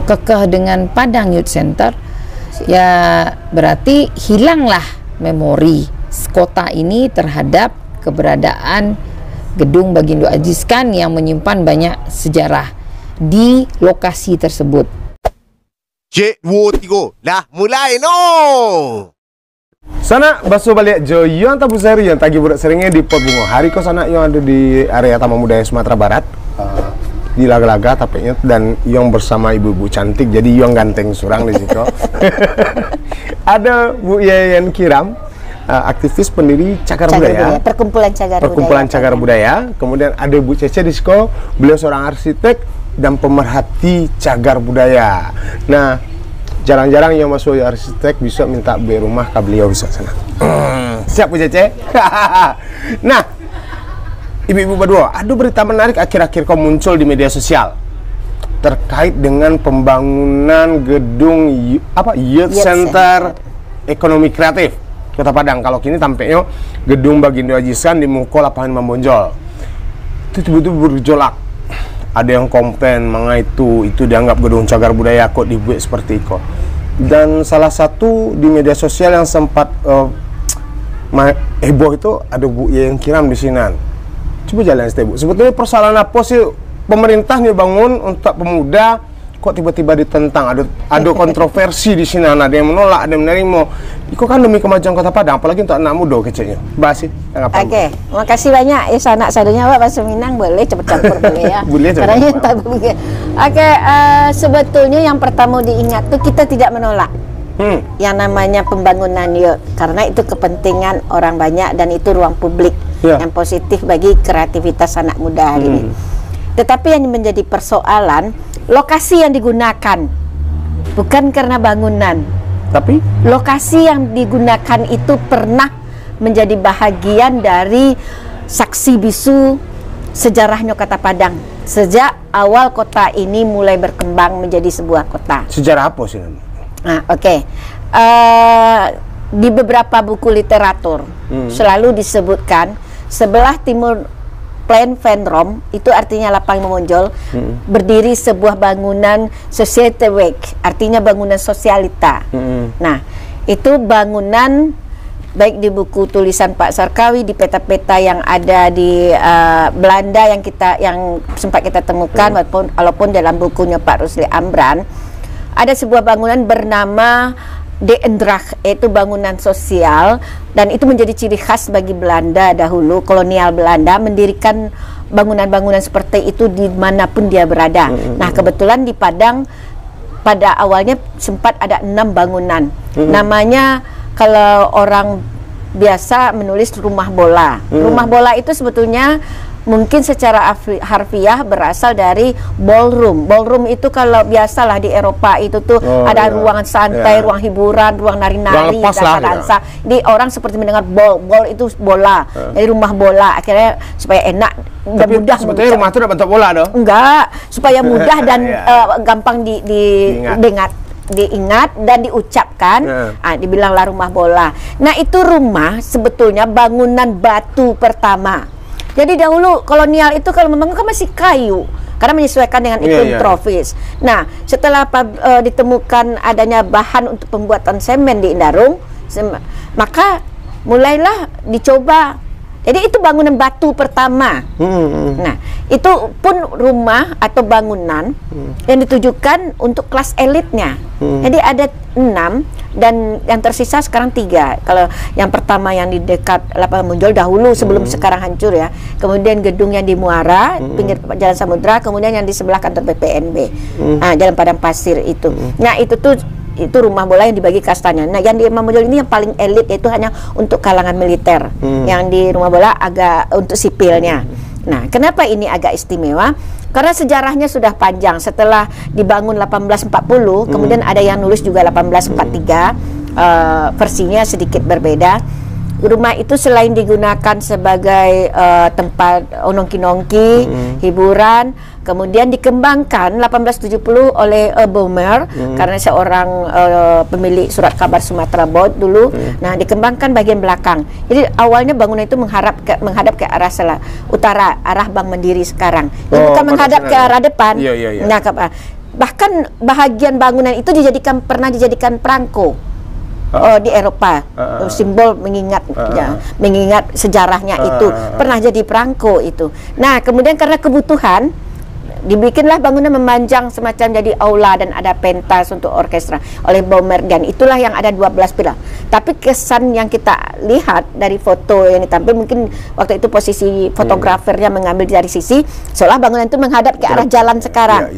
kekeh dengan Padang Youth Center, ya berarti hilanglah memori kota ini terhadap keberadaan gedung Bagindo Aziz Khan yang menyimpan banyak sejarah di lokasi tersebut. Cik, 2, 3, dah mulai no! Sana basuh balik jo yang tabu seri yang tagi budak seringnya di Pot Bungo. Hari kau sana yang ada di area Taman Budaya Sumatera Barat. Di Laga-Laga tapenya dan yang bersama ibu-ibu cantik, jadi yang ganteng surang di situ. Ada Bu Yayan Kiram, aktivis pendiri Cagar Budaya, Perkumpulan Cagar Budaya. Kemudian ada Bu Cece di situ, beliau seorang arsitek dan pemerhati cagar budaya. Nah, jarang-jarang yang masuk arsitek bisa minta beli rumah ke beliau bisa sana. Siap Bu Cece? Nah, ibu-ibu berdua, ada berita menarik akhir-akhir kau muncul di media sosial terkait dengan pembangunan gedung Youth Center Ekonomi Kreatif Kota Padang. Kalau kini tampaknya gedung Bagindo Aziz Khan di Muko Lapangan Mambonjol. Itu tiba-tiba bergejolak. Ada yang komplain mengenai itu dianggap gedung cagar budaya kok dibuat seperti itu. Dan salah satu di media sosial yang sempat heboh itu ada Bu Yayan Kiram di sini. Coba jalan step, Bu. Sebetulnya persoalan apa sih pemerintah nih bangun untuk pemuda kok tiba-tiba ditentang? Ada kontroversi di sini, ada yang menolak, ada yang menerima. Itu kan demi kemajuan Kota Padang, apalagi untuk anak muda kecilnya. Bahas sih. Oke, makasih banyak ya sanak sadunya Pak Bahasa Minang, boleh campur-campur boleh ya. Boleh caranya tak boleh. Oke, sebetulnya yang pertama diingat tuh kita tidak menolak. Yang namanya pembangunan youth, karena itu kepentingan orang banyak dan itu ruang publik yang positif bagi kreativitas anak muda hari ini. Tetapi yang menjadi persoalan lokasi yang digunakan, bukan karena bangunan, tapi lokasi yang digunakan itu pernah menjadi bahagian dari saksi bisu sejarahnya Kota Padang sejak awal kota ini mulai berkembang menjadi sebuah kota. Sejarah apa sih? Di beberapa buku literatur selalu disebutkan sebelah timur Plain Venrom, itu artinya lapang memonjol, berdiri sebuah bangunan Societe Weg, artinya bangunan sosialita. Nah, itu bangunan baik di buku tulisan Pak Sarkawi, di peta-peta yang ada di Belanda yang sempat kita temukan, walaupun dalam bukunya Pak Rusli Amran, ada sebuah bangunan bernama De Endracht, yaitu bangunan sosial, dan itu menjadi ciri khas bagi Belanda dahulu, kolonial Belanda, mendirikan bangunan-bangunan seperti itu dimanapun dia berada. Nah, kebetulan di Padang pada awalnya sempat ada 6 bangunan. Namanya kalau orang biasa menulis rumah bola. Rumah bola itu sebetulnya mungkin secara harfiah berasal dari ballroom. Ballroom itu kalau biasalah di Eropa itu tuh ada ruangan santai, ruang hiburan, ruang nari-nari, dansa-dansa. Jadi orang seperti mendengar ball itu bola. Jadi rumah bola akhirnya supaya enak dan mudah. Sebetulnya rumah itu udah bentuk bola dong? Enggak, supaya mudah dan gampang diingat dan diucapkan. Dibilanglah rumah bola. Nah, itu rumah sebetulnya bangunan batu pertama. Jadi dahulu kolonial itu kalau membangun kan masih kayu karena menyesuaikan dengan iklim tropis. Nah, setelah ditemukan adanya bahan untuk pembuatan semen di Indarung, maka mulailah dicoba. Jadi itu bangunan batu pertama. Nah, itu pun rumah atau bangunan yang ditujukan untuk kelas elitnya. Jadi ada 6 dan yang tersisa sekarang 3. Kalau yang pertama yang di dekat Lapangan Muncul dahulu sebelum sekarang hancur ya. Kemudian gedung yang di Muara, pinggir Jalan Samudra, kemudian yang di sebelah kantor BPNB. Jalan Padang Pasir itu. Nah, itu rumah bola yang dibagi kastanya. Nah, yang di Imam Bonjol ini yang paling elit, itu hanya untuk kalangan militer. Yang di rumah bola agak untuk sipilnya. Nah, kenapa ini agak istimewa? Karena sejarahnya sudah panjang. Setelah dibangun 1840, kemudian ada yang nulis juga 1843, versinya sedikit berbeda. Rumah itu selain digunakan sebagai tempat nongki-nongki, hiburan, kemudian dikembangkan 1870 oleh Baumer karena seorang pemilik surat kabar Sumatera Barat dulu. Nah, dikembangkan bagian belakang. Jadi awalnya bangunan itu menghadap ke arah utara, arah Bank Mandiri sekarang. Jadi bukan menghadap ke arah depan. Nah, Bahkan bahagian bangunan itu pernah dijadikan perangko di Eropa, simbol mengingat sejarahnya itu pernah jadi perangko itu. Nah, kemudian karena kebutuhan dibikinlah bangunan memanjang semacam jadi aula dan ada pentas untuk orkestra oleh Baumer, dan itulah yang ada 12 pilar. Tapi kesan yang kita lihat dari foto yang ditampil, mungkin waktu itu posisi fotografernya mengambil dari sisi seolah bangunan itu menghadap ke arah jalan sekarang.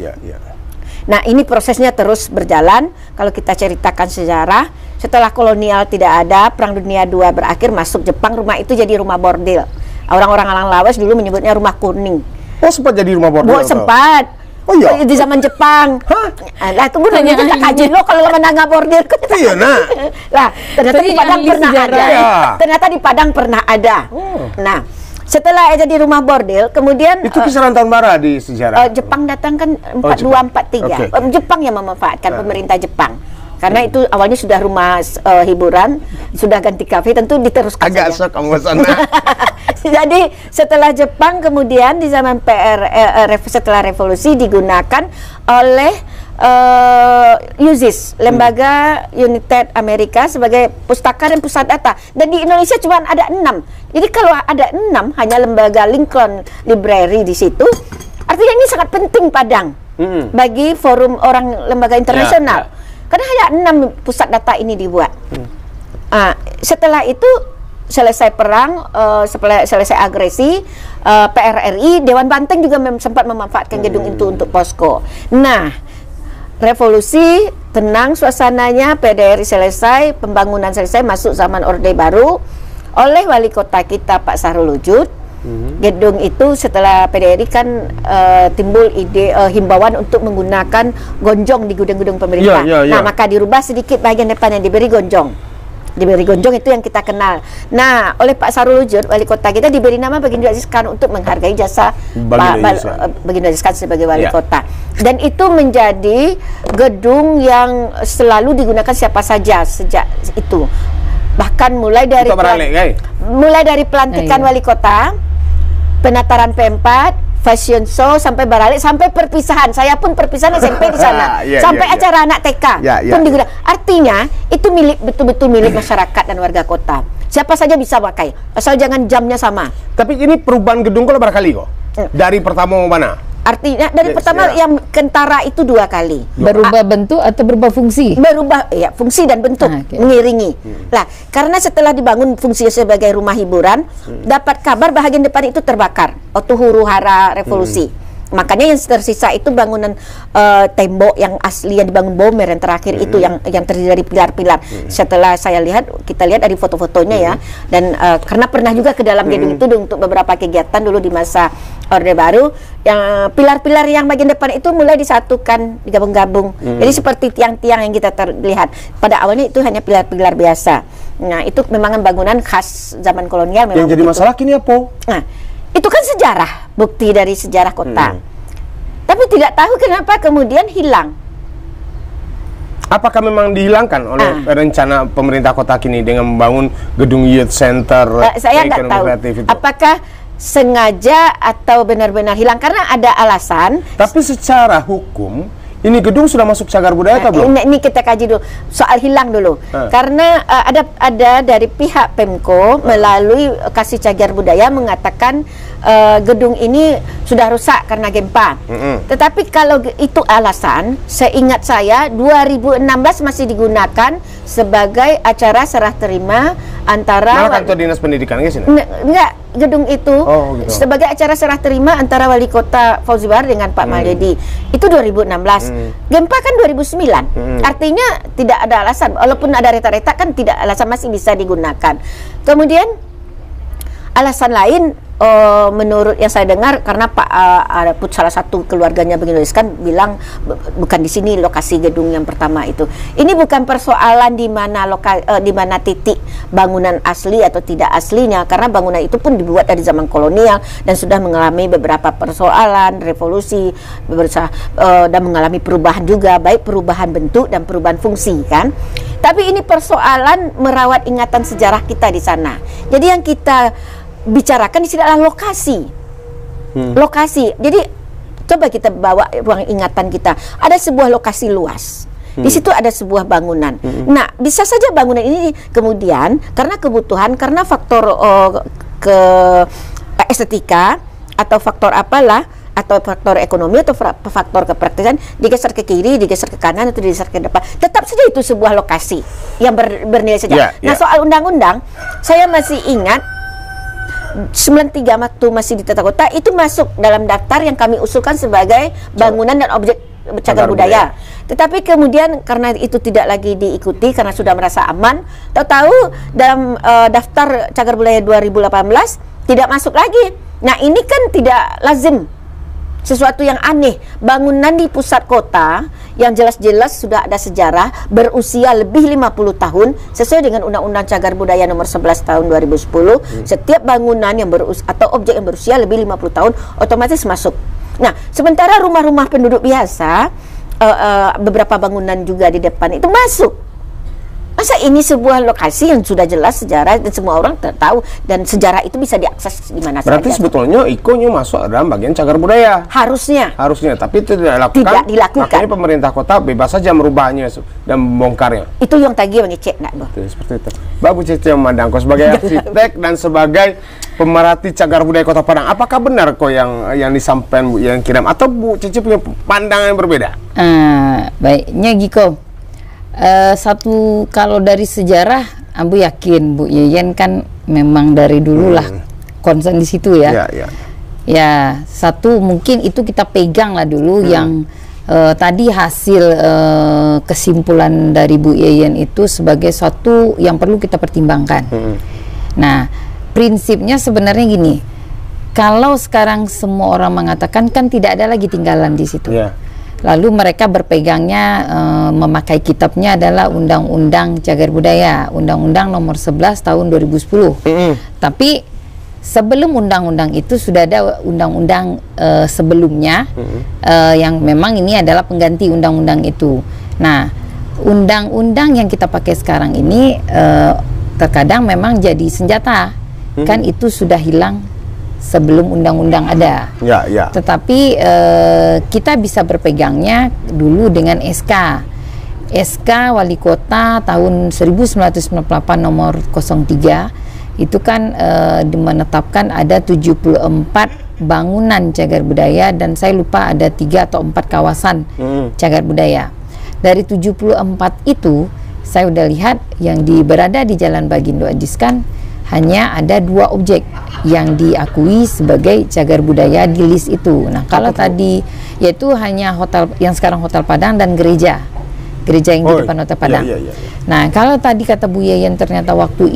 Nah, ini prosesnya terus berjalan. Kalau kita ceritakan sejarah, setelah kolonial tidak ada, Perang Dunia II berakhir, masuk Jepang, rumah itu jadi rumah bordil. Orang-orang Alang Lawas dulu menyebutnya rumah kuning. Oh, sempat jadi rumah bordil? Sempat. Oh iya? Di zaman Jepang. Hah? Lah, tunggu dulu, kita kaji lo kalau menangga bordil. Iya, nah. Lah, ternyata di Padang pernah ada. Ternyata di Padang pernah ada. Nah, setelah jadi rumah bordil, kemudian itu kisaran tahun berapa di sejarah? Jepang datang kan 42-43. Jepang yang memanfaatkan, pemerintah Jepang. Karena itu awalnya sudah rumah hiburan, sudah ganti kafe, tentu diteruskan agak saja. sok kamu sana. Jadi setelah Jepang, kemudian di zaman setelah revolusi digunakan oleh USIS, Lembaga United Amerika, sebagai pustaka dan pusat data. Dan di Indonesia cuma ada 6. Jadi kalau ada 6, hanya lembaga Lincoln Library di situ, artinya ini sangat penting Padang bagi forum orang lembaga internasional. Karena hanya 6 pusat data ini dibuat. Setelah itu selesai perang, selesai agresi, PRRI, Dewan Banteng juga sempat memanfaatkan gedung itu untuk posko. Nah, revolusi, tenang suasananya, PDRI selesai, pembangunan selesai, masuk zaman Orde Baru. Oleh wali kota kita Pak Sahrul Wujud, gedung itu setelah PDRI kan timbul ide himbauan untuk menggunakan gonjong di gudang-gudang pemerintah. Nah, maka dirubah sedikit bagian depan yang diberi gonjong. Diberi gonjong itu yang kita kenal. Nah, oleh Pak Sahrul Wujud, wali kota kita, diberi nama Baginda Aziz Khan untuk menghargai jasa Baginda Aziz Khan sebagai wali kota. Dan itu menjadi gedung yang selalu digunakan siapa saja sejak itu. Bahkan mulai dari pelantikan wali kota, penataran P4, fashion show, sampai baralik, sampai perpisahan. Saya pun perpisahan SMP di sana. Sampai acara anak TK pun digunakan. Artinya itu betul-betul milik masyarakat dan warga kota. Siapa saja bisa pakai, asal jangan jamnya sama. Tapi ini perubahan gedung kalau berapa kali kok? Dari pertama mau mana? Artinya dari pertama yang Kentara itu 2 kali. Berubah bentuk atau berubah fungsi? Berubah, ya, fungsi dan bentuk mengiringi. Lah, karena setelah dibangun fungsinya sebagai rumah hiburan, dapat kabar bahagian depan itu terbakar. Waktu huru-hara revolusi. Makanya yang tersisa itu bangunan tembok yang asli yang dibangun Baumer yang terakhir itu yang terdiri dari pilar-pilar. Setelah kita lihat dari foto-fotonya ya, dan karena pernah juga ke dalam gedung itu untuk beberapa kegiatan dulu di masa Orde Baru, yang pilar-pilar yang bagian depan itu mulai disatukan, digabung-gabung. Jadi seperti tiang-tiang yang kita terlihat. Pada awalnya itu hanya pilar-pilar biasa. Nah, itu memang bangunan khas zaman kolonial. Yang jadi masalah kini apa? Nah, itu kan sejarah, bukti dari sejarah kota. Tapi tidak tahu kenapa kemudian hilang. Apakah memang dihilangkan oleh rencana pemerintah kota kini dengan membangun gedung youth center? Saya nggak tahu. Apakah sengaja atau benar-benar hilang karena ada alasan? Tapi secara hukum ini gedung sudah masuk cagar budaya atau belum? Ini kita kaji dulu soal hilang dulu. Karena ada dari pihak Pemko melalui Kasih Cagar Budaya mengatakan gedung ini sudah rusak karena gempa. Tetapi kalau itu alasan, seingat saya 2016 masih digunakan sebagai acara serah terima antara kantor dinas pendidikan guys ini? Enggak, gedung itu sebagai acara serah terima antara wali kota Fauzi Bahar dengan Pak Mahyedi. Itu 2016. Gempa kan 2009. Artinya tidak ada alasan, walaupun ada retak-retak kan tidak alasan, masih bisa digunakan. Kemudian alasan lain menurut yang saya dengar karena Pak salah satu keluarganya Baginda Aziz Khan bilang bukan di sini lokasi gedung yang pertama itu. Ini bukan persoalan di mana titik bangunan asli atau tidak aslinya, karena bangunan itu pun dibuat dari zaman kolonial dan sudah mengalami beberapa persoalan revolusi dan mengalami perubahan juga, baik perubahan bentuk dan perubahan fungsi kan. Tapi ini persoalan merawat ingatan sejarah kita di sana. Jadi yang kita bicarakan di sini adalah lokasi. Lokasi. Jadi Coba kita bawa ruang ingatan kita. Ada sebuah lokasi luas. Di situ ada sebuah bangunan. Nah, bisa saja bangunan ini kemudian karena kebutuhan, karena faktor ke estetika atau faktor apalah, atau faktor ekonomi atau faktor kepraktisan, digeser ke kiri, digeser ke kanan atau digeser ke depan. Tetap saja itu sebuah lokasi yang bernilai sejarah. Nah, soal undang-undang, saya masih ingat 93 waktu masih di tata kota itu masuk dalam daftar yang kami usulkan sebagai bangunan dan objek cagar budaya. Tetapi kemudian karena itu tidak lagi diikuti karena sudah merasa aman, tahu-tahu dalam daftar cagar budaya 2018 tidak masuk lagi. Nah, ini kan tidak lazim, sesuatu yang aneh. Bangunan di pusat kota yang jelas-jelas sudah ada sejarah, berusia lebih 50 tahun sesuai dengan Undang-Undang Cagar Budaya nomor 11 tahun 2010. Setiap bangunan yang atau objek yang berusia lebih 50 tahun otomatis masuk. Nah, sementara rumah-rumah penduduk biasa, beberapa bangunan juga di depan itu masuk. Masa ini sebuah lokasi yang sudah jelas sejarah dan semua orang tahu, dan sejarah itu bisa diakses di mana saja. Berarti sebetulnya IKO-nya masuk dalam bagian cagar budaya. Harusnya, tapi itu tidak dilakukan. Makanya pemerintah kota bebas saja merubahnya dan membongkarnya. Itu yang tadi mengecek, nak, seperti itu. Mbak Bu Cece Mandangko sebagai arsitek dan sebagai pemerhati cagar budaya Kota Padang, apakah benar kok yang disampaikan Bu yang kirim, atau Bu Cece punya pandangan yang berbeda? Baiknya Giko. Satu, kalau dari sejarah, Ambu yakin Bu Yeyen kan memang dari dulu lah concern di situ ya. Ya, satu mungkin itu kita pegang lah dulu yang tadi hasil kesimpulan dari Bu Yeyen itu sebagai suatu yang perlu kita pertimbangkan. Nah, prinsipnya sebenarnya gini, kalau sekarang semua orang mengatakan kan tidak ada lagi tinggalan di situ. Lalu mereka berpegangnya memakai kitabnya adalah Undang-Undang Cagar Budaya, Undang-Undang nomor 11 tahun 2010. Tapi sebelum undang-undang itu sudah ada undang-undang sebelumnya yang memang ini adalah pengganti undang-undang itu. Nah, undang-undang yang kita pakai sekarang ini terkadang memang jadi senjata. Kan itu sudah hilang sebelum undang-undang ada. Tetapi kita bisa berpegangnya dulu dengan SK Wali Kota tahun 1998 nomor 03. Itu kan menetapkan ada 74 bangunan cagar budaya, dan saya lupa ada 3 atau 4 kawasan cagar budaya. Dari 74 itu saya udah lihat yang berada di Jalan Bagindo Ajiskan hanya ada 2 objek yang diakui sebagai cagar budaya di list itu. Nah, kalau tadi yaitu hanya hotel yang sekarang Hotel Padang dan gereja yang di depan Hotel Padang. Nah, kalau tadi kata Bu Yeyen ternyata waktu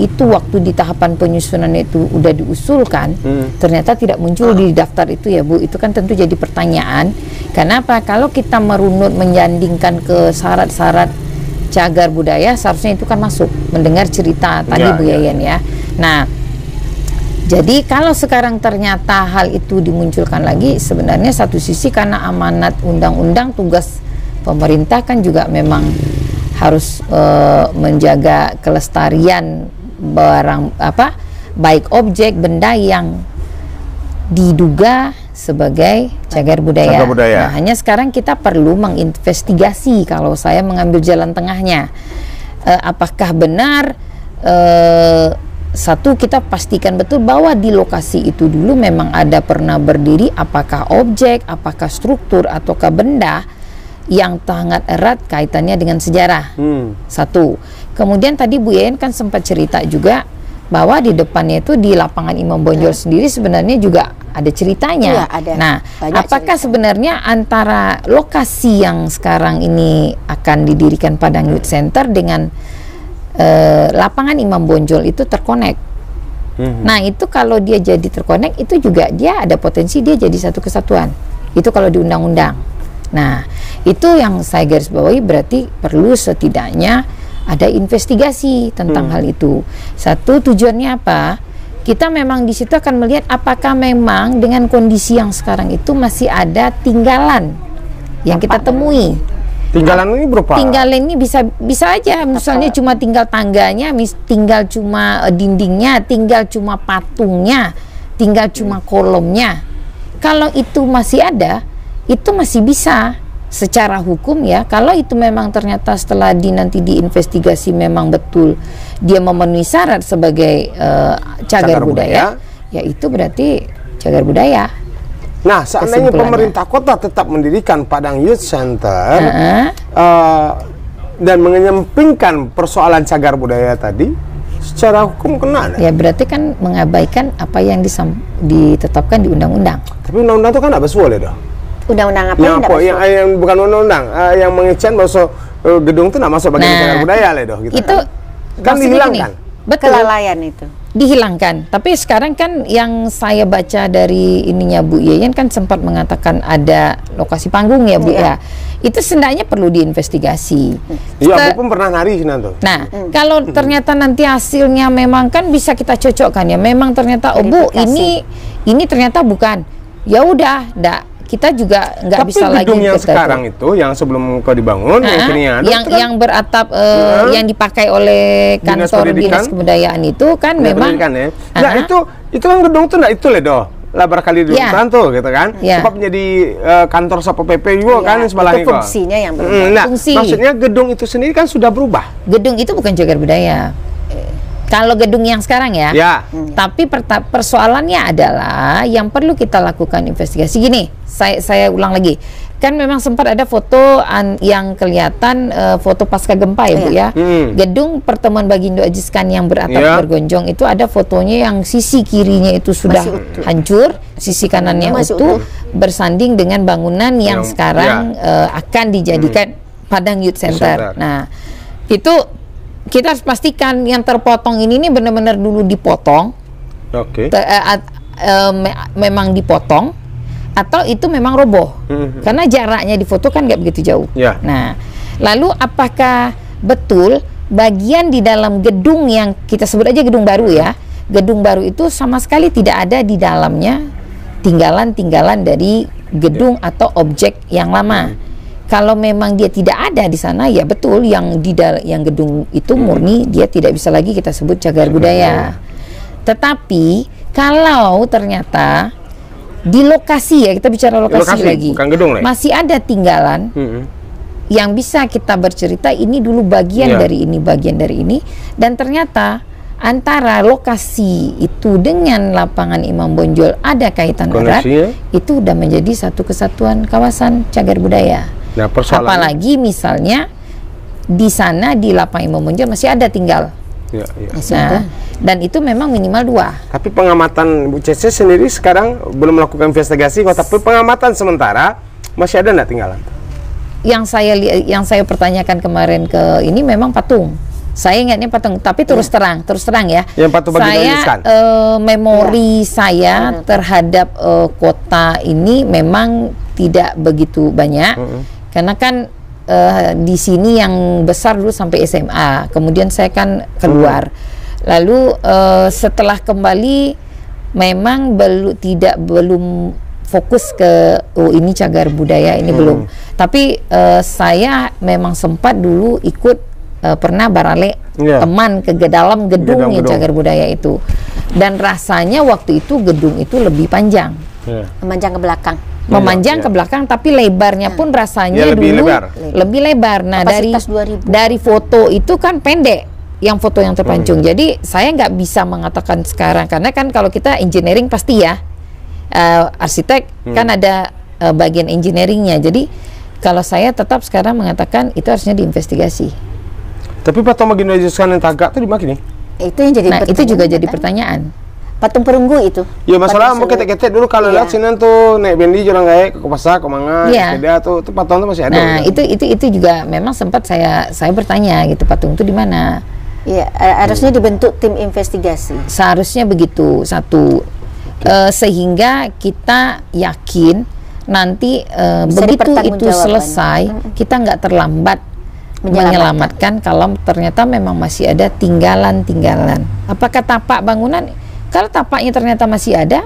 di tahapan penyusunan itu udah diusulkan, ternyata tidak muncul di daftar itu ya Bu. Itu kan tentu jadi pertanyaan. Kenapa? Kalau kita merunut menyandingkan ke syarat-syarat cagar budaya, seharusnya itu kan masuk mendengar cerita tadi Bu Yeyen ya. Nah, jadi kalau sekarang ternyata hal itu dimunculkan lagi, sebenarnya satu sisi karena amanat undang-undang, tugas pemerintah kan juga memang harus menjaga kelestarian barang baik objek benda yang diduga sebagai cagar budaya. Nah, hanya sekarang kita perlu menginvestigasi, kalau saya mengambil jalan tengahnya, apakah benar satu, kita pastikan betul bahwa di lokasi itu dulu memang ada pernah berdiri, apakah objek, apakah struktur, ataukah benda yang sangat erat kaitannya dengan sejarah. Satu. Kemudian tadi Bu Yeyen kan sempat cerita juga bahwa di depannya itu di lapangan Imam Bonjol sendiri sebenarnya juga ada ceritanya. Ada. Nah, apakah sebenarnya antara lokasi yang sekarang ini akan didirikan Padang Youth Center dengan lapangan Imam Bonjol itu terkonek? Nah, itu kalau dia jadi terkonek, itu juga dia ada potensi dia jadi satu kesatuan. Itu kalau di undang-undang. Nah, itu yang saya garis bawahi, berarti perlu setidaknya ada investigasi tentang hal itu. Satu, tujuannya apa? Kita memang di situ akan melihat apakah memang dengan kondisi yang sekarang itu masih ada tinggalan yang kita temui. Tinggalan ini berupa? Tinggalan ini bisa aja, misalnya cuma tinggal tangganya, tinggal cuma dindingnya, tinggal cuma patungnya, tinggal cuma kolomnya. Kalau itu masih ada, itu masih bisa secara hukum ya, kalau itu memang ternyata setelah nanti diinvestigasi memang betul dia memenuhi syarat sebagai cagar budaya, ya itu berarti cagar budaya. Nah, seandainya pemerintah kota tetap mendirikan Padang Youth Center dan menyampingkan persoalan cagar budaya tadi, secara hukum kena. Ya berarti kan mengabaikan apa yang ditetapkan di undang-undang. Tapi undang-undang itu kan tidak boleh dah. Undang-undang apa yang bukan undang-undang, yang mengecen bahwa gedung itu tidak masuk bagian cagar budaya gitu. Itu kan dihilangkan. Betul. Kelalaian itu Dihilangkan. Tapi sekarang kan yang saya baca dari ininya Bu Yeyen kan sempat mengatakan ada lokasi panggung ya Bu ya. Itu sendaknya perlu diinvestigasi. Iya, aku pun pernah nari tuh. Nah, kalau ternyata nanti hasilnya memang kan bisa kita cocokkan ya. Memang ternyata Bu ini ternyata bukan. Ya udah, kita juga nggak bisa lagi. Tapi gedung yang sekarang itu, yang sebelum kau dibangun, yang beratap, yang dipakai oleh kantor dinas kebudayaan itu kan memang. Nah itu kan gedung tuh nggak itu loh, lah barangkali di tuh gitu kan. Sebab menjadi kantor Satpol PP juga kan sebelahnya. Itu fungsinya yang berubah. Nah, maksudnya gedung itu sendiri kan sudah berubah. Gedung itu bukan cagar budaya. Kalau gedung yang sekarang ya, tapi persoalannya adalah yang perlu kita lakukan investigasi gini. Saya ulang lagi, kan memang sempat ada foto yang kelihatan foto pasca gempa ya Bu ya. Gedung Pertemuan Bagindo Ajiskan yang beratap bergonjong itu ada fotonya yang sisi kirinya itu sudah hancur, sisi kanannya utuh, bersanding dengan bangunan yang sekarang akan dijadikan Padang Youth Center. Nah, itu kita harus pastikan yang terpotong ini benar-benar dulu dipotong, memang dipotong, atau itu memang roboh, karena jaraknya di foto kan nggak begitu jauh. Nah, lalu apakah betul bagian di dalam gedung yang kita sebut aja gedung baru ya, gedung baru itu sama sekali tidak ada di dalamnya tinggalan-tinggalan dari gedung atau objek yang lama. Kalau memang dia tidak ada di sana, ya betul yang gedung itu murni dia tidak bisa lagi kita sebut cagar budaya. Tetapi kalau ternyata di lokasi ya, kita bicara lokasi lagi, bukan gedung, masih ada tinggalan yang bisa kita bercerita ini dulu bagian dari ini, bagian dari ini, dan ternyata antara lokasi itu dengan lapangan Imam Bonjol ada kaitan erat, itu udah menjadi satu kesatuan kawasan cagar budaya. Nah, apalagi misalnya di sana di lapangan Imam Bonjol masih ada tinggal. Nah, dan itu memang minimal 2. Tapi pengamatan Bu Cece sendiri sekarang belum melakukan investigasi, tapi pengamatan sementara masih ada nggak tinggalan? Yang saya pertanyakan kemarin ke ini memang patung. Saya ingatnya patung, tapi terus terang ya. Yang patung saya memori saya terhadap kota ini memang tidak begitu banyak, karena kan di sini yang besar dulu sampai SMA, kemudian saya kan keluar. Lalu setelah kembali memang belum fokus ke ini cagar budaya ini belum. Tapi saya memang sempat dulu ikut pernah barale teman ke dalam gedung yang cagar budaya itu, dan rasanya waktu itu gedung itu lebih panjang, memanjang ke belakang. Ke belakang, tapi lebarnya pun rasanya lebih lebar. Nah, dari foto itu kan pendek, yang foto yang terpancung. Jadi saya nggak bisa mengatakan sekarang, karena kan kalau kita engineering pasti ya, arsitek kan ada bagian engineeringnya. Jadi kalau saya tetap sekarang mengatakan itu harusnya diinvestigasi. Tapi patung Bagindo Ajiskan yang tagak itu di mana nih? Itu yang jadi itu juga jadi pertanyaan. Patung perunggu itu. Ya masalah mau ketek-ketek dulu kalau lihat sini tuh naik bendi jalan gaya ke pasar ke manga, sepeda tuh patung tuh masih ada. Nah, itu juga memang sempat saya bertanya gitu, patung itu di mana? Iya, harusnya dibentuk tim investigasi. Seharusnya begitu, satu. Sehingga kita yakin nanti begitu itu selesai, kita nggak terlambat menyelamatkan kalau ternyata memang masih ada tinggalan-tinggalan. Apakah tapak bangunan? Kalau tapaknya ternyata masih ada,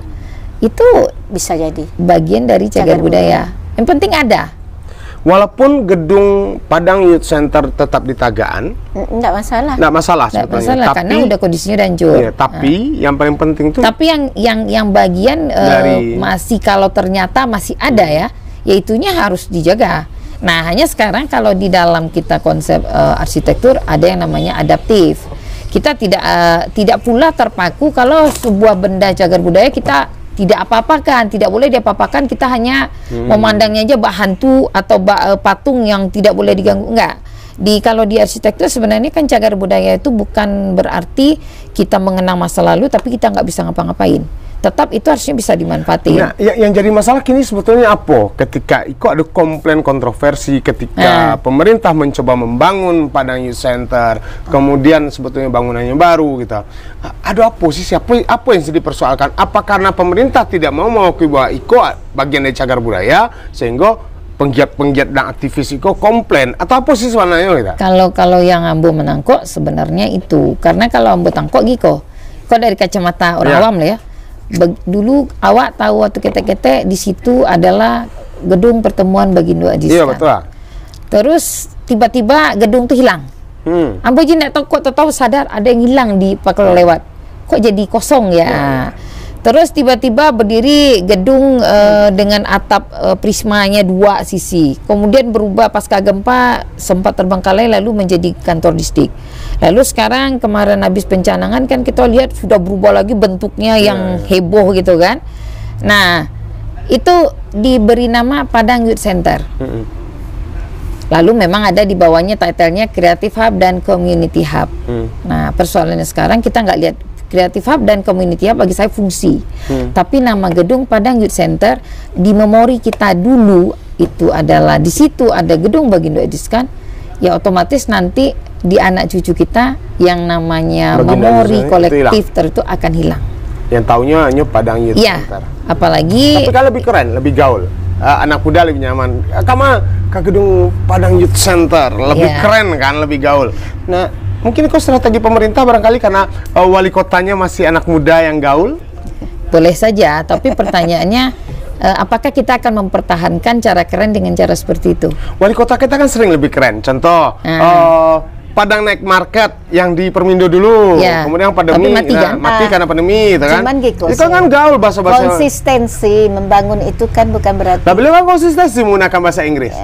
itu bisa jadi bagian dari cagar budaya. Yang penting ada. Walaupun gedung Padang Youth Center tetap di Tagaan, enggak masalah. Enggak masalah sebetulnya. Masalah, tapi, karena udah kondisinya udah hancur. Iya, tapi yang paling penting tuh. Tapi yang bagian masih kalau ternyata masih ada ya. ya itunya harus dijaga. Nah, hanya sekarang kalau di dalam kita konsep arsitektur ada yang namanya adaptif. Kita tidak pula terpaku kalau sebuah benda cagar budaya kita tidak apa-apakan, tidak boleh diapa-apakan, kita hanya memandangnya aja bak hantu atau bak patung yang tidak boleh diganggu, enggak. Kalau di arsitektur sebenarnya kan cagar budaya itu bukan berarti kita mengenang masa lalu tapi kita nggak bisa ngapa-ngapain. Tetap itu harusnya bisa dimanfaatin. Nah, yang jadi masalah kini sebetulnya apa? Ketika kok ada komplain kontroversi ketika pemerintah mencoba membangun Padang Youth Center, kemudian sebetulnya bangunannya baru gitu. Ada oposisi apa yang sedih dipersoalkan? Apa karena pemerintah tidak mau mengakui bahwa Iko bagian dari cagar budaya sehingga penggiat-penggiat dan aktivis Iko komplain atau apa sih sebenarnya gitu? Kalau yang ambo menangkok sebenarnya itu karena kalau ambo tangkok Giko, kok dari kacamata orang awam lah ya. Dulu awak tahu waktu kete-kete di situ adalah gedung pertemuan Bagindo Ajis. Iya betul. Terus tiba-tiba gedung tuh hilang. Ambo je nak tahu sadar ada yang hilang di kalau lewat. Kok jadi kosong ya? Terus tiba-tiba berdiri gedung dengan atap prismanya 2 sisi. Kemudian berubah pasca gempa sempat terbengkalai lalu menjadi kantor distrik. Lalu sekarang kemarin habis pencanangan kan kita lihat sudah berubah lagi bentuknya yang heboh gitu kan. Nah, itu diberi nama Padang Youth Center. Lalu memang ada di bawahnya title-nya Creative Hub dan Community Hub. Nah, persoalannya sekarang kita nggak lihat Creative Hub dan Community Hub, bagi saya fungsi. Tapi nama gedung Padang Youth Center di memori kita dulu itu adalah di situ ada gedung Bagindo Ajis kan. Ya otomatis nanti di anak cucu kita yang namanya memori kolektif itu akan hilang. Yang taunya hanya Padang Youth Center. Apalagi tapi kan lebih keren, lebih gaul. Anak muda lebih nyaman. Kama ke gedung Padang Youth Center lebih keren kan, lebih gaul. Nah, mungkin itu strategi pemerintah barangkali karena wali kotanya masih anak muda yang gaul. Boleh saja, tapi pertanyaannya apakah kita akan mempertahankan cara keren dengan cara seperti itu? Wali kota kita kan sering lebih keren. Contoh Padang Night Market yang di Permindo dulu, kemudian pandemi mati karena pandemi, gitu kan? Itu kan gaul bahasa-bahasa. Konsistensi membangun itu kan bukan berarti. Nah, beliau kan konsistensi menggunakan bahasa Inggris.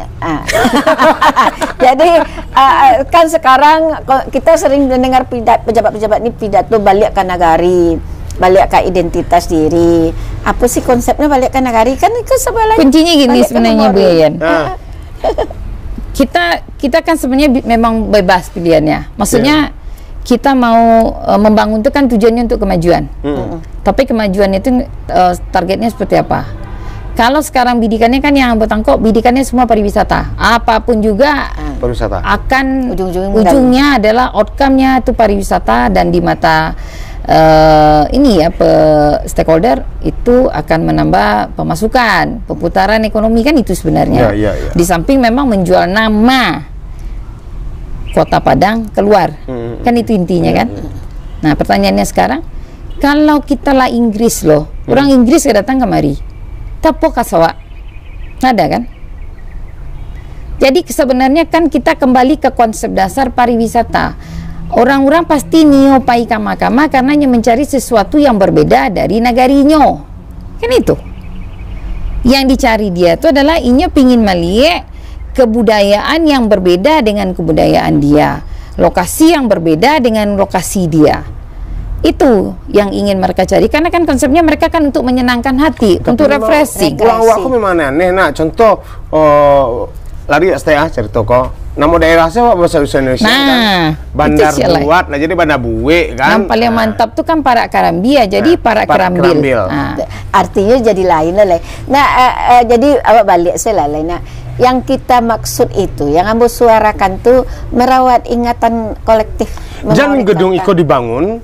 Jadi kan sekarang kita sering mendengar pejabat-pejabat ini pidato balik ke nagari, balik ke identitas diri. Apa sih konsepnya balik ke nagari? Kan itu sebenarnya kuncinya gini sebenarnya Bu Yayan. Kita kan sebenarnya memang bebas pilihannya. Maksudnya kita mau membangun itu kan tujuannya untuk kemajuan. Tapi kemajuan itu targetnya seperti apa? Kalau sekarang bidikannya kan yang bertangkap bidikannya semua pariwisata. Apapun juga pariwisata akan ujungnya adalah outcome-nya itu pariwisata, dan di mata stakeholder itu akan menambah pemasukan, perputaran ekonomi kan itu sebenarnya. Di samping memang menjual nama Kota Padang keluar, kan itu intinya kan. Nah pertanyaannya sekarang, kalau kita lah Inggris loh, orang Inggris datang kemari, tapo kasawa, ada kan? Jadi sebenarnya kan kita kembali ke konsep dasar pariwisata. Orang-orang pasti niopai kama-kama karena mencari sesuatu yang berbeda dari nagarinyo. Kan itu. Yang dicari dia itu adalah inya pingin melihat kebudayaan yang berbeda dengan kebudayaan dia. Lokasi yang berbeda dengan lokasi dia. Itu yang ingin mereka cari, karena kan konsepnya mereka kan untuk menyenangkan hati, untuk refreshing. Aku memang aneh. Nah, contoh lari STA cari toko. Nama daerah saya bahasa Indonesia kan Bandar Buat, nah jadi Bandar Buwe kan. Yang paling mantap tuh kan Parak Karambia, jadi Parak Kerambil. Artinya jadi lain lah. Nah, jadi awak balik saya lain. Nah, yang kita maksud itu, yang ambo suarakan tuh merawat ingatan kolektif. Jangan gedung Iko dibangun,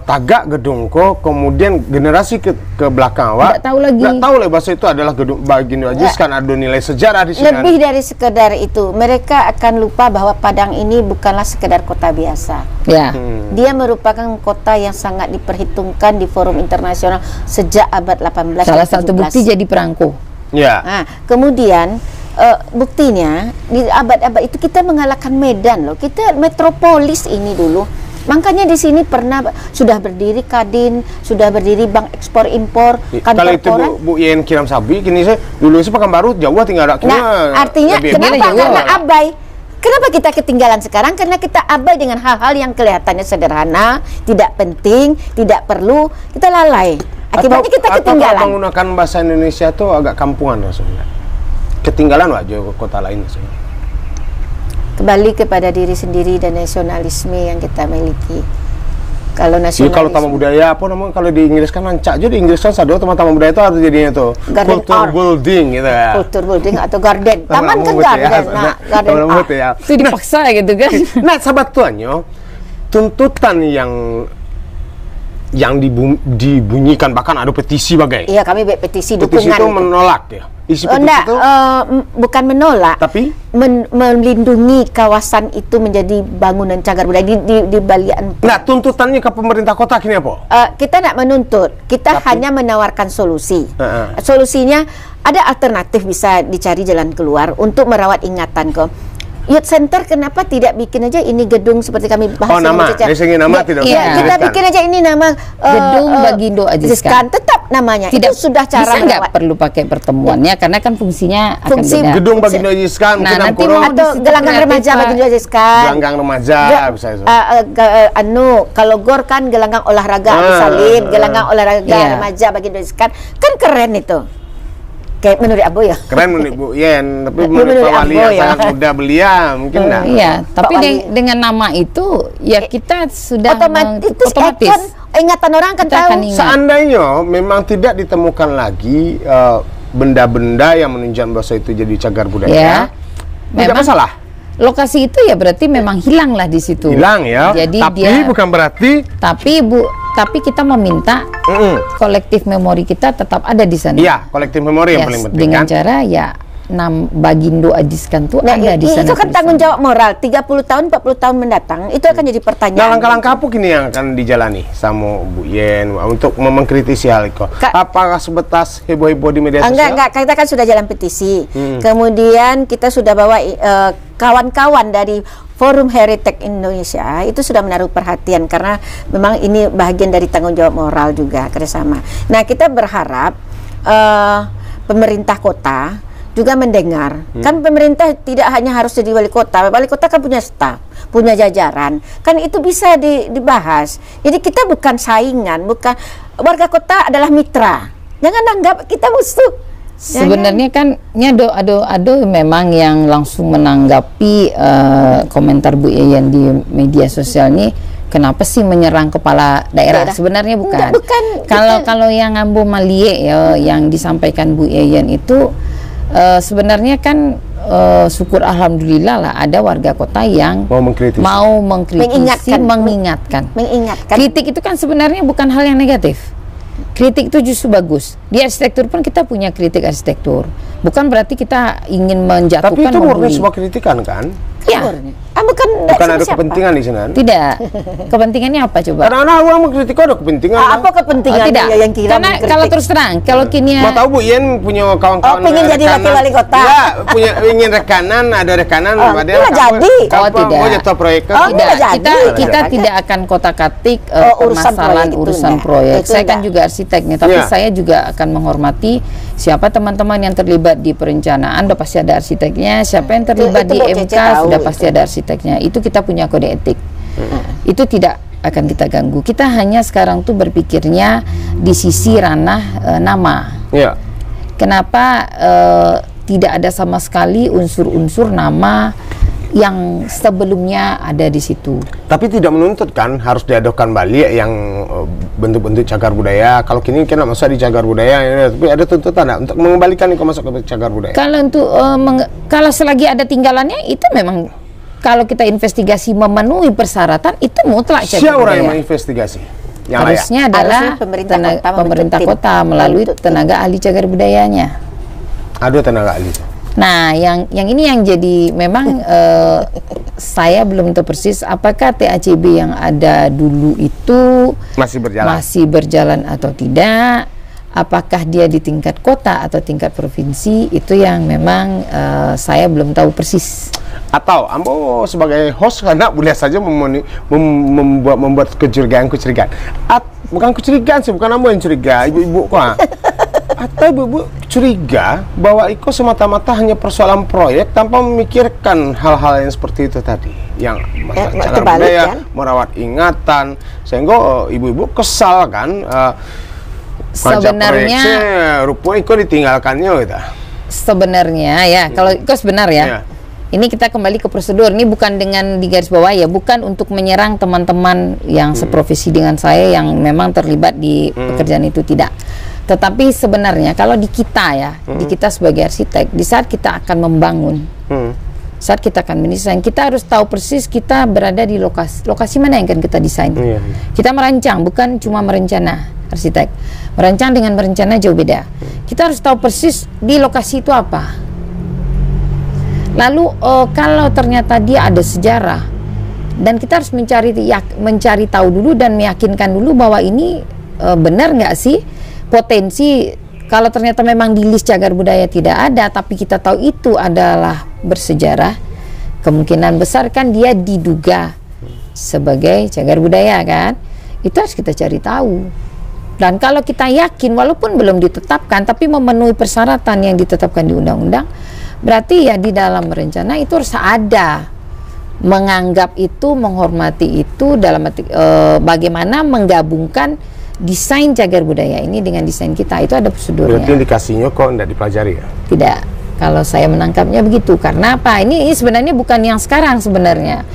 tagak gedung ko, kemudian generasi ke belakang awak nggak tahu lah bahasa itu adalah gedung Bagindo Ajis kan ada nilai sejarah di sini. Lebih dari sekedar itu, mereka akan lupa bahwa Padang ini bukanlah sekedar kota biasa. Dia merupakan kota yang sangat diperhitungkan di forum internasional sejak abad 18. Salah satu bukti jadi perangko. Nah, kemudian buktinya di abad-abad itu kita mengalahkan Medan loh. Kita metropolis ini dulu. Makanya di sini sudah berdiri Kadin, sudah berdiri Bank Ekspor Impor, Kalau itu Bu Yen Kiram Sabi, kini dulu Pekanbaru Jawa tinggal ada. Nah, artinya kenapa? Karena abai. Kenapa kita ketinggalan sekarang? Karena kita abai dengan hal-hal yang kelihatannya sederhana, tidak penting, tidak perlu, kita lalai. Akibatnya kita ketinggalan. Atau menggunakan bahasa Indonesia itu agak kampungan maksudnya. Ketinggalan aja ke kota lain maksudnya. Kembali kepada diri sendiri dan nasionalisme yang kita miliki. Kalau nasionalisme, kalau taman budaya apa namanya, kalau di Inggris kan lancak aja, di Inggris kan sado taman budaya itu harus jadinya tuh culture building gitu ya. Culture building atau garden. Taman kan garden. Nah, garden ya. Itu dipaksa gitu kan. Nah, sahabat tuannya, tuntutan yang dibunyikan, bahkan ada petisi bagai. Iya, kami petisi dukungan. Petisi itu menolak ya. Isi petisi itu bukan menolak, tapi melindungi kawasan itu menjadi bangunan cagar budaya di Balian. Nah, tuntutannya ke pemerintah kota kini apa? Kita tidak menuntut, kita hanya menawarkan solusi. Solusinya ada alternatif, bisa dicari jalan keluar untuk merawat ingatan kok. Youth Center kenapa tidak bikin aja ini gedung seperti kami bahas? Nama, dari segi nama tidak. Ya, kita bikin aja ini nama Gedung Bagindo Ajiskan. Tetap namanya. Tidak, itu sudah cara bisa nggak perlu pakai pertemuannya karena kan fungsinya fungsi akan beda. Gedung Bagindo Ajiskan, nah, nanti atau gelanggang remaja Bagindo Ajiskan. Gelanggang remaja bisa itu. Kalau GOR kan gelanggang olahraga Salim, gelanggang olahraga remaja Bagindo Ajiskan. Kan keren itu. Kayak menurut Abo ya. Keren menurut Bu Yen, tapi menurut Pak Wali yang sangat muda belia mungkin enggak. Iya, tapi dengan nama itu ya kita sudah otomatis ingatan orang kan tahu. Seandainya memang tidak ditemukan lagi benda-benda yang menunjukkan bahwa itu jadi cagar budaya, tidak masalah. Lokasi itu ya berarti memang hilang lah di situ. Hilang ya. Jadi tapi bukan berarti. Tapi kita meminta kolektif memori kita tetap ada di sana. Iya, kolektif memori yang paling penting. Dengan cara ya Bagindo Ajiskan tuh ada di sana. Itu kan tanggung jawab moral. 30 tahun, 40 tahun mendatang itu akan jadi pertanyaan. Nah, langkah-langkah apa kini yang akan dijalani sama Bu Yen untuk mengkritisi hal itu? Apakah sebatas heboh-heboh di media sosial? Enggak, kita kan sudah jalan petisi. Kemudian kita sudah bawa kawan-kawan dari Forum Heritage Indonesia itu sudah menaruh perhatian karena memang ini bagian dari tanggung jawab moral juga kerjasama. Nah, kita berharap pemerintah kota juga mendengar. Kan pemerintah tidak hanya harus jadi wali kota kan punya staf, punya jajaran, kan itu bisa dibahas. Jadi kita bukan saingan, bukan, warga kota adalah mitra. Jangan anggap kita musuh. Sebenarnya kan ada memang yang langsung menanggapi komentar Bu Yen di media sosial ini, kenapa sih menyerang kepala daerah? Sebenarnya bukan. Kalau yang Ambo Malie ya, yang disampaikan Bu Yen itu sebenarnya kan syukur alhamdulillah lah ada warga kota yang mau mengkritisi, mengingatkan. Kritik itu kan sebenarnya bukan hal yang negatif. Kritik itu justru bagus. Di arsitektur pun kita punya kritik arsitektur. Bukan berarti kita ingin menjatuhkan. Tapi itu murni sebuah kritikan kan? Ya. Bukan ada kepentingan di sana. Tidak. Kepentingannya apa coba? Karena orang mengkritik ada kepentingan. Apa kepentingannya yang kira? Karena kalau terus terang, kalau kini mau tahu Bu Yen punya kawan-kawan. Pengen jadi wakil wali kota. Ya, ingin rekanan, ada rekanan. Tidak jadi. Tidak. Mau jatuh proyek. Kita tidak akan kotak-katik permasalahan urusan proyek. Saya kan juga arsiteknya, tapi saya juga akan menghormati siapa teman-teman yang terlibat di perencanaan, udah pasti ada arsiteknya. Siapa yang terlibat di MK, sudah pasti ada arsiteknya. Itu kita punya kode etik. Itu tidak akan kita ganggu. Kita hanya sekarang tuh berpikirnya di sisi ranah nama. Ya. Kenapa tidak ada sama sekali unsur-unsur nama yang sebelumnya ada di situ. Tapi tidak menuntut kan harus diadakan balik yang bentuk-bentuk cagar budaya. Kalau kini kena masuk di cagar budaya, tapi ada tuntutan untuk mengembalikan itu masuk ke cagar budaya. Kalau untuk kalau selagi ada tinggalannya itu memang kalau kita investigasi memenuhi persyaratan itu mutlak cagar budaya. Siapa orang yang menginvestigasi? Yang harusnya adalah pemerintah kota melalui tenaga ahli cagar budayanya. Ada tenaga ahli. Nah, yang ini yang jadi memang saya belum tahu persis apakah TACB yang ada dulu itu masih berjalan atau tidak, apakah dia di tingkat kota atau tingkat provinsi, itu yang memang saya belum tahu persis. Atau Ambo sebagai host karena boleh saja membuat kecurigaan. Bukan kecurigaan sih, bukan Ambo yang curiga, ibu-ibu kok. Atau ibu-ibu curiga bahwa Iko semata-mata hanya persoalan proyek tanpa memikirkan hal-hal yang seperti itu tadi, yang cagar budaya, kan? Merawat ingatan, sehingga ibu-ibu kesal kan. Sebenarnya rupanya Iko ditinggalkannya gitu. Sebenarnya ya, kalau Iko benar ya. Ini kita kembali ke prosedur. Ini bukan dengan di garis bawah ya, bukan untuk menyerang teman-teman yang seprofesi dengan saya yang memang terlibat di pekerjaan itu, tidak. Tetapi sebenarnya kalau di kita ya, di kita sebagai arsitek, di saat kita akan membangun, saat kita akan mendesain, kita harus tahu persis kita berada di lokasi mana yang akan kita desain. Kita merancang, bukan cuma merencana. Arsitek merancang dengan merencana jauh beda. Kita harus tahu persis di lokasi itu apa. Lalu kalau ternyata dia ada sejarah, dan kita harus mencari tahu dulu dan meyakinkan dulu bahwa ini benar nggak sih potensi. Kalau ternyata memang di list cagar budaya tidak ada, tapi kita tahu itu adalah bersejarah, kemungkinan besar kan dia diduga sebagai cagar budaya kan, itu harus kita cari tahu. Dan kalau kita yakin walaupun belum ditetapkan tapi memenuhi persyaratan yang ditetapkan di undang-undang, berarti ya di dalam rencana itu harus ada menganggap itu, menghormati itu dalam arti bagaimana menggabungkan desain cagar budaya ini dengan desain kita, itu ada prosedurnya. Berarti indikasinya kok tidak dipelajari ya? Tidak, kalau saya menangkapnya begitu. Karena apa? Ini sebenarnya bukan yang sekarang sebenarnya.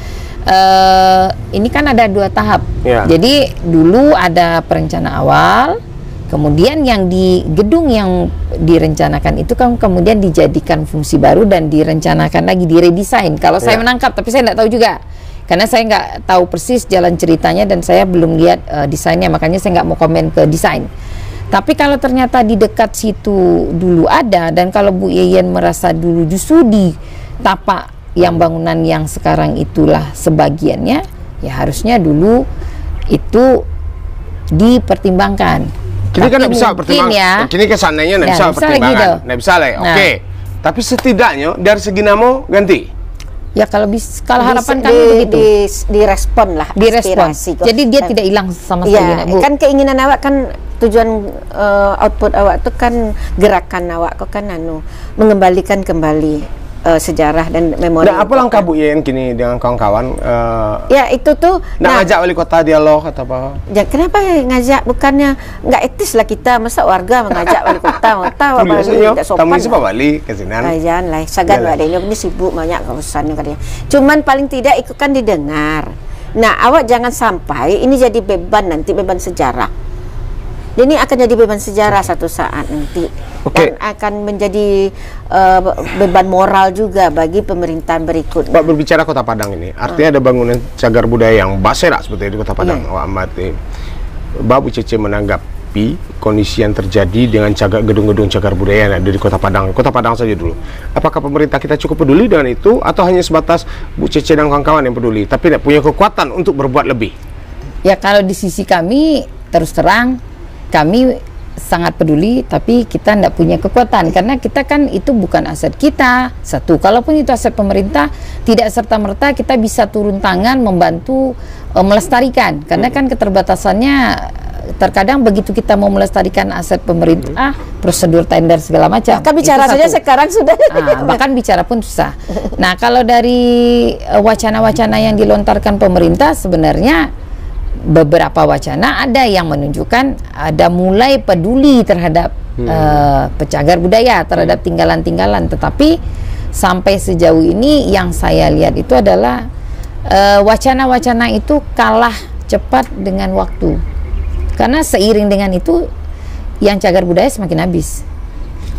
Ini kan ada 2 tahap. Jadi dulu ada perencanaan awal, kemudian yang di gedung yang direncanakan itu kan kemudian dijadikan fungsi baru dan direncanakan lagi, diredesain. Kalau saya menangkap, tapi saya tidak tahu juga, karena saya nggak tahu persis jalan ceritanya dan saya belum lihat desainnya, makanya saya nggak mau komen ke desain. Tapi kalau ternyata di dekat situ dulu ada, dan kalau Bu Yeyen merasa dulu justru di tapak yang bangunan yang sekarang itulah sebagiannya, ya harusnya dulu itu dipertimbangkan. Kini kan tidak bisa pertimbangkan ya. Kini kesananya tidak bisa pertimbangan, tidak bisa lah. Oke. Tapi setidaknya dari segi nama ganti. Ya kalau harapan kami begitu. Direspon lah. Direspon. Jadi dia tidak hilang sama sekali. Ya, kan keinginan awak kan, tujuan output awak itu kan, gerakan awak kok kan mengembalikan kembali sejarah dan memori. Nah, apa langkah Bu Yeyen kini dengan kawan-kawan? Ya itu tuh. Ngajak wali kota dialog atau apa? Ya kenapa ngajak? Bukannya nggak etis lah kita, masa warga mengajak wali kota? Mau tahu apa tidak sopan? Tamu siapa wali kesinan? Jangan lah, sagan wadenya ini sibuk banyak urusannya katanya. Cuman paling tidak itu kan didengar. Nah, awak jangan sampai ini jadi beban nanti, beban sejarah. Ini akan jadi beban sejarah satu saat nanti, dan akan menjadi beban moral juga bagi pemerintahan berikut. Pak, berbicara Kota Padang ini, artinya ada bangunan cagar budaya yang basera seperti itu Kota Padang. Bu Cece menanggapi kondisi yang terjadi dengan gedung-gedung cagar budaya yang ada di Kota Padang. Kota Padang saja dulu. Apakah pemerintah kita cukup peduli dengan itu, atau hanya sebatas Bu Cece dan kawan-kawan yang peduli, tapi tidak punya kekuatan untuk berbuat lebih? Ya kalau di sisi kami, terus terang, kami sangat peduli, tapi kita tidak punya kekuatan karena kita kan itu bukan aset kita. Satu, kalaupun itu aset pemerintah, tidak serta-merta kita bisa turun tangan membantu melestarikan, karena kan keterbatasannya terkadang begitu kita mau melestarikan aset pemerintah, prosedur tender segala macam. Bahkan bicara saja sekarang sudah. Bahkan bicara pun susah. Nah, kalau dari wacana-wacana yang dilontarkan pemerintah, sebenarnya beberapa wacana ada yang menunjukkan ada mulai peduli terhadap pecagar budaya, terhadap tinggalan-tinggalan. Tetapi sampai sejauh ini yang saya lihat itu adalah wacana-wacana itu kalah cepat dengan waktu, karena seiring dengan itu yang cagar budaya semakin habis.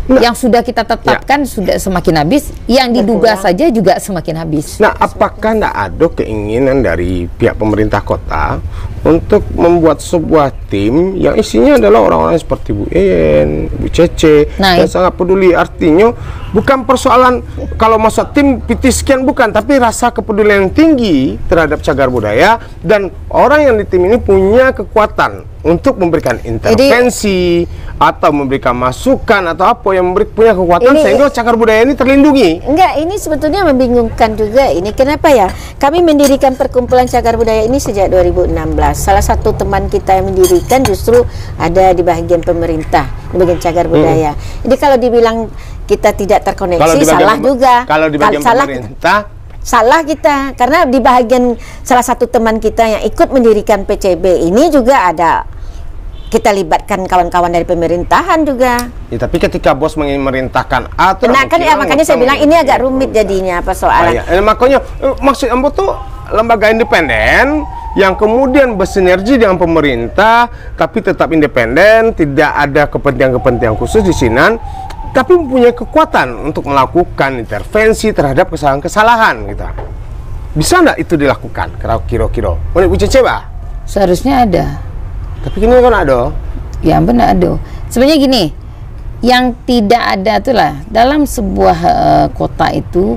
Yang sudah kita tetapkan sudah semakin habis, yang diduga saja juga semakin habis. Nah, apakah tidak ada keinginan dari pihak pemerintah kota untuk membuat sebuah tim yang isinya adalah orang-orang seperti Bu Yen, Bu Cece, yang sangat peduli? Artinya bukan persoalan kalau masuk tim PT sekian, bukan, tapi rasa kepedulian yang tinggi terhadap cagar budaya, dan orang yang di tim ini punya kekuatan untuk memberikan intervensi atau memberikan masukan atau apa yang punya kekuatan sehingga cagar budaya ini terlindungi. Enggak, ini sebetulnya membingungkan juga ini. Kenapa ya? Kami mendirikan perkumpulan cagar budaya ini sejak 2016. Salah satu teman kita yang mendirikan justru ada di bagian pemerintah, di bagian cagar budaya. Jadi kalau dibilang kita tidak terkoneksi, salah juga. Kalau di bagian pemerintah, salah kita, karena di bagian salah satu teman kita yang ikut mendirikan PCB ini juga ada, kita libatkan kawan-kawan dari pemerintahan juga. Ya, tapi ketika bos memerintahkan atau nah kan ya, makanya saya bilang ini agak rumit jadinya persoalan. Makanya maksud Ambo tuh lembaga independen yang kemudian bersinergi dengan pemerintah tapi tetap independen, tidak ada kepentingan-kepentingan khusus di sini, tapi mempunyai kekuatan untuk melakukan intervensi terhadap kesalahan-kesalahan gitu. Bisa enggak itu dilakukan kira-kira? Menurut Bu Cece, Pak? Seharusnya ada. Tapi kini kan ada. Ya benar ada. Sebenarnya gini, yang tidak ada itulah dalam sebuah kota itu,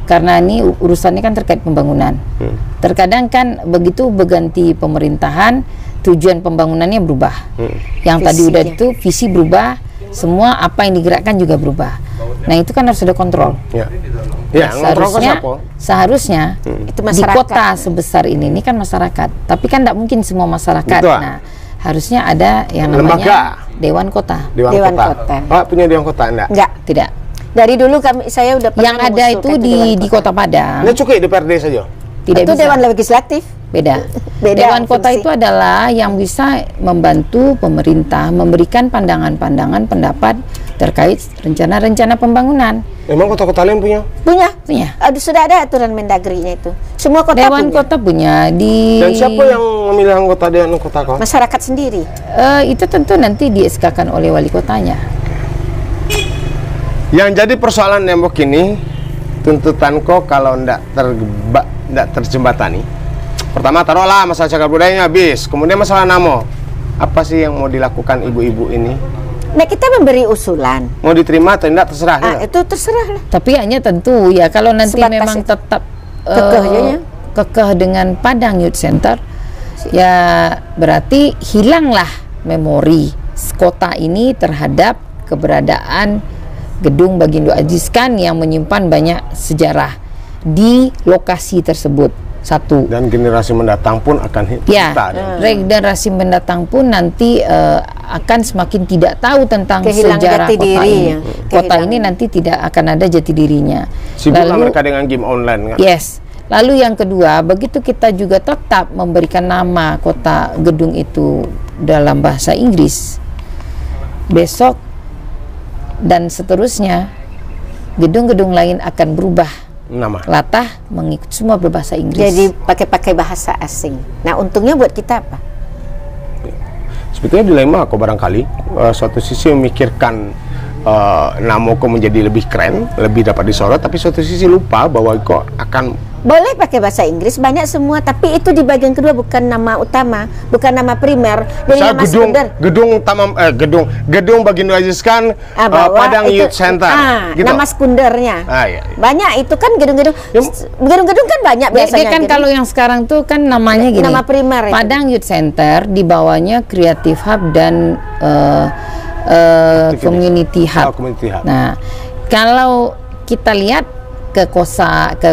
karena ini urusannya kan terkait pembangunan. Terkadang kan begitu berganti pemerintahan, tujuan pembangunannya berubah. Yang tadi udah itu visi berubah, semua apa yang digerakkan juga berubah. Nah itu kan harus ada kontrol. Ya, seharusnya itu di kota sebesar ini kan masyarakat. Tapi kan tidak mungkin semua masyarakat. Betul. Nah harusnya ada yang namanya Dewan Kota. Dewan Kota. Oh, punya Dewan Kota enggak? Enggak, tidak. Dari dulu saya udah pernah yang ada itu di Kota Padang. Nggak cukup DPRD saja. Tidak itu bisa. Dewan Legislatif. Beda. fungsi. Dewan Kota itu adalah yang bisa membantu pemerintah memberikan pandangan-pandangan pendapat terkait rencana-rencana pembangunan. Memang kota-kota lain punya? Punya. Sudah ada aturan Mendagri-nya itu. Semua kota Dewan punya. Kota punya di. Dan siapa yang memilih anggota Dewan Kota kau? Masyarakat sendiri. Itu tentu nanti di-SK-kan oleh wali kotanya. Yang jadi persoalan nembok ini, tuntutan kok kalau ndak terjembatani. Pertama taruhlah masalah cagar budayanya habis, kemudian masalah namo. Apa sih yang mau dilakukan ibu-ibu ini? Nah kita memberi usulan. Mau diterima atau tidak terserah. Itu terserah lah. Tapi hanya tentu ya kalau nanti Sebatas memang itu. tetap kekeh dengan Padang Youth Center, ya berarti hilanglah memori kota ini terhadap keberadaan gedung Bagindo Aziz Khan yang menyimpan banyak sejarah di lokasi tersebut. Satu. Dan generasi mendatang pun akan generasi mendatang pun nanti akan semakin tidak tahu tentang sejarah kota ini. Kota ini nanti tidak akan ada jati dirinya. Sibuklah mereka dengan game online kan? Yes. Lalu yang kedua, begitu kita juga tetap memberikan nama kota gedung itu dalam bahasa Inggris, besok dan seterusnya gedung-gedung lain akan berubah nama, latah mengikut semua berbahasa Inggris. Jadi pakai bahasa asing. Nah untungnya buat kita apa? Sebetulnya dilema kok barangkali. Suatu sisi memikirkan nama kok menjadi lebih keren, lebih dapat disorot, tapi suatu sisi lupa bahwa kok akan boleh pakai bahasa Inggris banyak semua, tapi itu di bagian kedua bukan nama utama, bukan nama primer. Jadi nama gedung Bagindo Aziz Khan Padang Youth Center. Gitu. Nama sekundernya. Iya. Banyak itu kan gedung-gedung kan banyak biasanya. Dia kan kalau yang sekarang tuh kan namanya gini. Nama primer itu. Padang Youth Center di bawahnya Creative Hub dan Community Hub. Nah, kalau kita lihat ke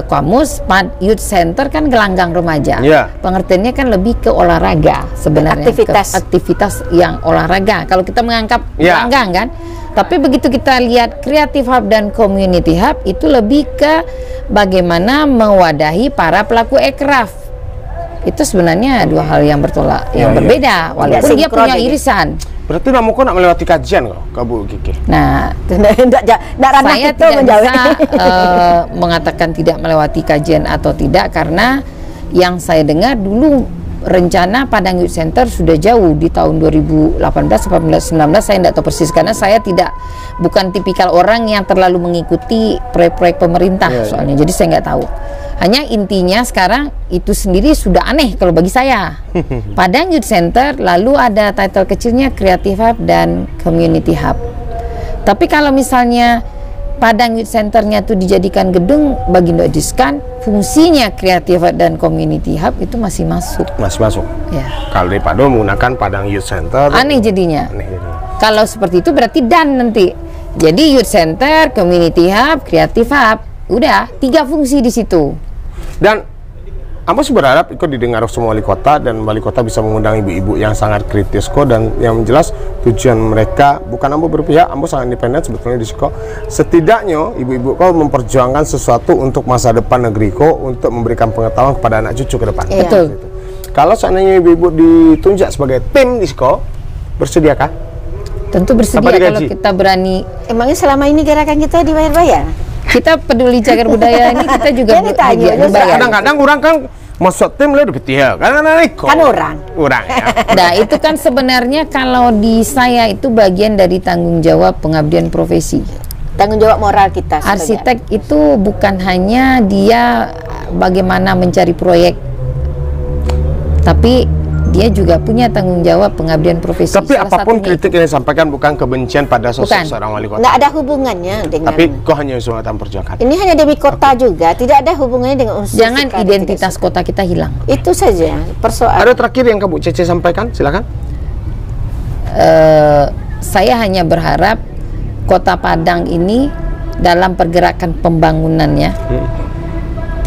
kamus Youth Center kan gelanggang remaja. Pengertiannya kan lebih ke olahraga sebenarnya, aktivitas yang olahraga. Kalau kita menganggap gelanggang kan, tapi begitu kita lihat Creative Hub dan Community Hub itu lebih ke bagaimana mewadahi para pelaku ekraf. Itu sebenarnya dua hal yang berbeda, walaupun dia punya irisan. Berarti kamu kok nak melewati kajian kok, Bu Kiki? Nah, saya tidak bisa mengatakan tidak melewati kajian atau tidak, karena yang saya dengar dulu rencana Padang Youth Center sudah jauh di tahun 2018, 18, 19, saya tidak tahu persis karena saya bukan tipikal orang yang terlalu mengikuti proyek-proyek pemerintah soalnya, jadi saya nggak tahu. Hanya intinya sekarang itu sendiri sudah aneh kalau bagi saya. Padang Youth Center, lalu ada title kecilnya Creative Hub dan Community Hub. Tapi kalau misalnya Padang Youth Center-nya itu dijadikan gedung Bagindo Ajiskan, fungsinya Creative Hub dan Community Hub itu masih masuk. Masih masuk. Ya. Kalau daripada menggunakan Padang Youth Center, aneh jadinya. Kalau seperti itu berarti dan nanti. Jadi Youth Center, Community Hub, Creative Hub, udah 3 fungsi di situ. Dan Ambos berharap ikut didengar semua wali kota, dan wali kota bisa mengundang ibu-ibu yang sangat kritis kok, dan yang jelas tujuan mereka bukan Ambos berpihak, Ambos sangat independen sebetulnya di Siko. Setidaknya ibu-ibu kok memperjuangkan sesuatu untuk masa depan negeri kok, untuk memberikan pengetahuan kepada anak cucu ke depan. Betul. Gitu. Kalau seandainya ibu-ibu ditunjuk sebagai tim di Siko, bersediakah? Tentu bersedia kalau kita berani. Emangnya selama ini gerakan kita dibayar-bayar? Kita peduli cagar budaya ini kita juga berbayar. Kadang-kadang orang kan masuk tim lebih kecil kan orang ya. Nah itu kan sebenarnya kalau di saya itu bagian dari tanggung jawab pengabdian profesi, tanggung jawab moral kita. Arsitek itu bukan hanya dia bagaimana mencari proyek, tapi dia juga punya tanggung jawab pengabdian profesi. Tapi apapun kritik yang disampaikan bukan kebencian pada sosok seorang wali kota. Nggak ada hubungannya dengan. Tapi kok hanya usul perjuangan. Ini hanya demi kota juga, tidak ada hubungannya dengan unsur. Jangan identitas kota kita hilang. Itu saja persoalan. Ada terakhir yang Kak Cece sampaikan, silakan. Saya hanya berharap Kota Padang ini dalam pergerakan pembangunannya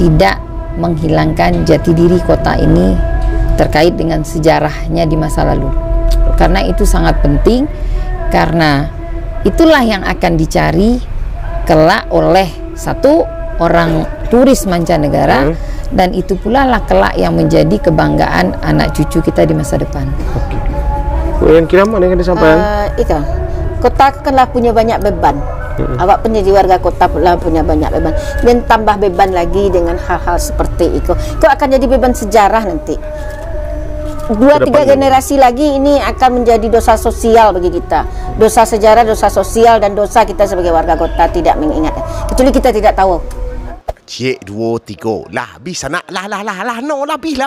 tidak menghilangkan jati diri kota ini terkait dengan sejarahnya di masa lalu, karena itu sangat penting, karena itulah yang akan dicari kelak oleh satu orang turis mancanegara, dan itu pula lah kelak yang menjadi kebanggaan anak cucu kita di masa depan. Yang kira mana yang disampaikan? Itu kota akanlah punya banyak beban. Awak menjadi warga kota pula punya banyak beban, dan tambah beban lagi dengan hal-hal seperti itu. Kok akan jadi beban sejarah nanti. 2-3 generasi lagi ini akan menjadi dosa sosial bagi kita. Dosa sejarah, dosa sosial, dan dosa kita sebagai warga kota tidak mengingatkan. Kecuali kita tidak tahu. Cik 2 3 lah habis anak lah no habis